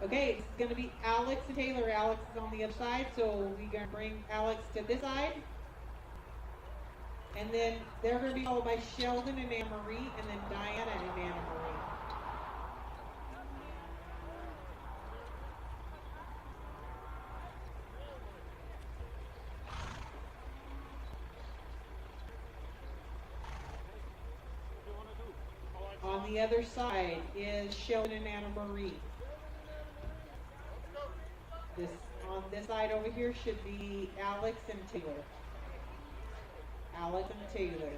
Okay, it's going to be Alex and Taylor. Alex is on the other side, so we're going to bring Alex to this side. And then they're going to be followed by Sheldon and Anna Marie, and then Diana and Anna Marie. On the other side is Sheldon and Anna Marie. On this side over here should be Alex and Taylor. Alex and Taylor.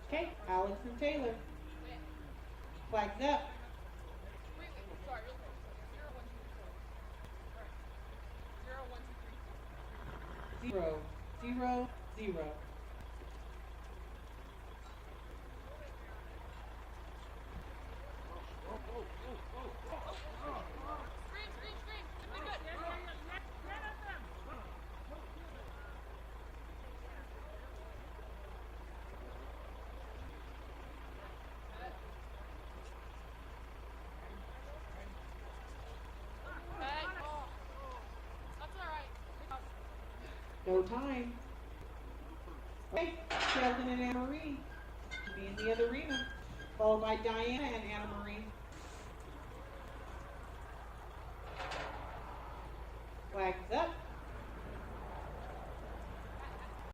Okay, Alex and Taylor. Flags up. Zero, zero, zero. No time. Okay, Sheldon and Anna Marie to be in the other arena, followed by Diana and Anna Marie. Flags up.